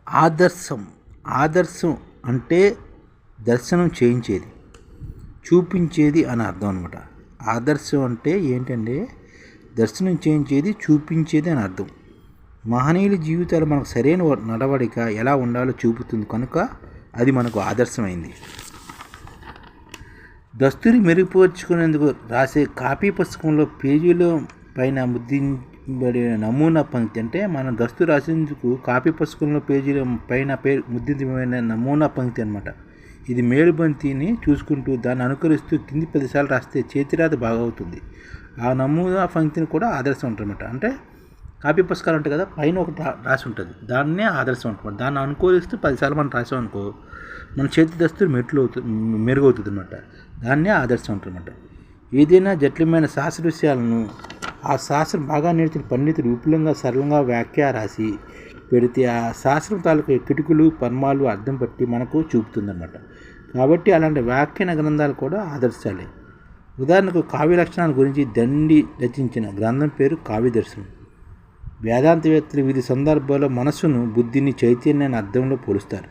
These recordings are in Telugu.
ఆదర్శం. ఆదర్శం అంటే దర్శనం చేయించేది, చూపించేది అని అర్థం అనమాట. ఆదర్శం అంటే ఏంటంటే దర్శనం చేయించేది, చూపించేది అని అర్థం. మహనీయుల జీవితాలు మనకు సరైన నడవడిక ఎలా ఉండాలో చూపుతుంది కనుక అది మనకు ఆదర్శమైంది. దస్తూరి మెరుగుపరుచుకునేందుకు రాసే కాపీ పుస్తకంలో పేజీల పైన ముద్రించబడిన నమూనా పంక్తి, అంటే మనం దస్తూరి రాసేందుకు కాపీ పుస్తకంలో పేజీల పైన ముద్రించబడిన నమూనా పంక్తి అనమాట. ఇది మేలుబంతిని చూసుకుంటూ దాన్ని అనుకరిస్తూ కింది 10 సార్లు రాస్తే చేతిరాత బాగవుతుంది. ఆ నమూనా పంక్తిని కూడా ఆదర్శం ఉంటుందన్నమాట. అంటే కాపీ పుస్తకాలు ఉంటాయి కదా, పైన ఒకటి రాసి ఉంటుంది, దాన్నే ఆదర్శం ఉంటుంది. దాన్ని అనుకరిస్తూ 10 సార్లు మనం రాసాం అనుకో, మన చేతి దస్తూరి మెరుగవుతుంది అనమాట. దాన్నే ఆదర్శం ఉంటుందన్నమాట. ఏదైనా జటిలమైన శాస్త్ర విషయాలను ఆ శాస్త్రం బాగా నేర్చిన పండితులు విపులంగా సరళంగా వ్యాఖ్య రాసి పెడితే ఆ శాస్త్రం తాలూకు కిటుకులు పర్మాలు అర్థం పట్టి మనకు చూపుతుందన్నమాట. కాబట్టి అలాంటి వ్యాఖ్యాన గ్రంథాలు కూడా ఆదర్శాలే. ఉదాహరణకు కావ్య లక్షణాల గురించి దండి రచించిన గ్రంథం పేరు కావ్యదర్శనం. వేదాంతవేత్తలు వివిధ సందర్భాల్లో మనస్సును, బుద్ధిని చైతన్యాన్ని అర్థంలో పోలుస్తారు.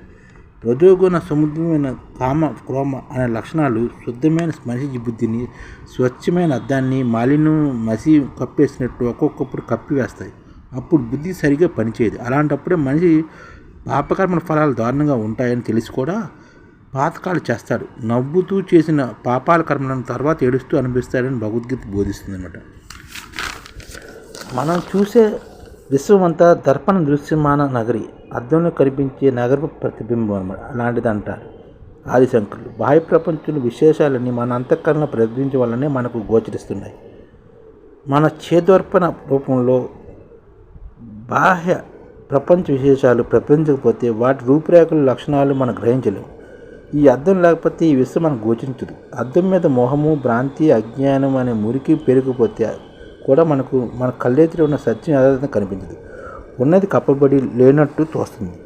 రజోగుణ సముద్రమైన కామ క్రోమ అనే లక్షణాలు శుద్ధమైన మనిషి బుద్ధిని, స్వచ్ఛమైన అర్థాన్ని మాలిన్యం మసి కప్పేసినట్టు ఒక్కొక్కప్పుడు కప్పివేస్తాయి. అప్పుడు బుద్ధి సరిగా పనిచేయదు. అలాంటప్పుడే మనిషి పాపకర్మల ఫలాలు దారుణంగా ఉంటాయని తెలిసి కూడా పాతకాలు చేస్తాడు. నవ్వుతూ చేసిన పాపాల కర్మలను తర్వాత ఏడుస్తూ అనిపిస్తాడని భగవద్గీత బోధిస్తుంది అన్నమాట. మనం చూసే విశ్వమంతా దర్పణ దృశ్యమాన నగరి, అద్దంలో కనిపించే నగర ప్రతిబింబం అన్నమాట. అలాంటిది అంటారు ఆదిశంకరులు. బాహ్య ప్రపంచంలో విశేషాలన్నీ మన అంతఃకరణ ప్రతిబింబించే వల్లనే మనకు గోచరిస్తున్నాయి. మన చేదర్పణ రూపంలో బాహ్య ప్రపంచ విశేషాలు ప్రపంచకపోతే వాటి రూపురేఖలు, లక్షణాలు మనం గ్రహించలేము. ఈ అద్దం లేకపోతే ఈ విశ్వం మనకు గోచరించదు. అద్దం మీద మోహము, భ్రాంతి, అజ్ఞానం అనే మురికి పెరిగిపోతే కూడా మన కళ్ళెత్తి ఉన్న సత్యం యథార్థంగా కనిపించదు. ఉన్నది కప్పబడి లేనట్టు తోస్తుంది.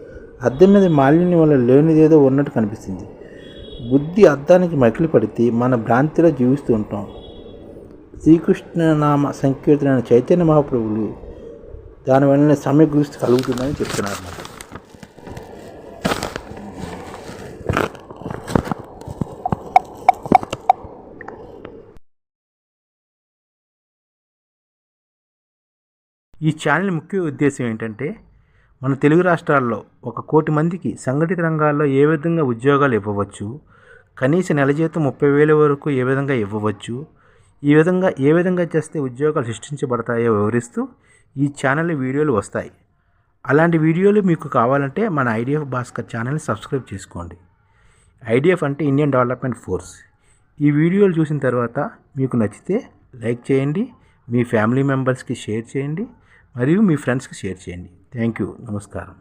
అద్దం మీద మాలిన్యం వల్ల లేనిదేదో ఉన్నట్టు కనిపిస్తుంది. బుద్ధి అద్దానికి మకిలి పడితే మన భ్రాంతిలో జీవిస్తూ ఉంటాం. శ్రీకృష్ణనామ సంకీర్తన చైతన్య మహాప్రభులు దానివల్ల సమయగ్రస్తి కలుగుతుందని చెప్తున్నారు. ఈ ఛానల్ ముఖ్య ఉద్దేశం ఏంటంటే మన తెలుగు రాష్ట్రాల్లో 1 కోటి మందికి సంఘటిత రంగాల్లో ఏ విధంగా ఉద్యోగాలు ఇవ్వవచ్చు, కనీస నెల జీతం 30,000 వరకు ఏ విధంగా ఇవ్వవచ్చు, ఏ విధంగా చేస్తే ఉద్యోగాలు సృష్టించబడతాయో వివరిస్తూ ఈ ఛానల్లో వీడియోలు వస్తాయి. అలాంటి వీడియోలు మీకు కావాలంటే మన ఐడిఎఫ్ భాస్కర్ ఛానల్ని సబ్స్క్రైబ్ చేసుకోండి. ఐడిఎఫ్ అంటే ఇండియన్ డెవలప్మెంట్ ఫోర్స్. ఈ వీడియోలు చూసిన తర్వాత మీకు నచ్చితే లైక్ చేయండి, మీ ఫ్యామిలీ మెంబర్స్కి షేర్ చేయండి, మరియు మీ ఫ్రెండ్స్కి షేర్ చేయండి. Thank you. నమస్కారం.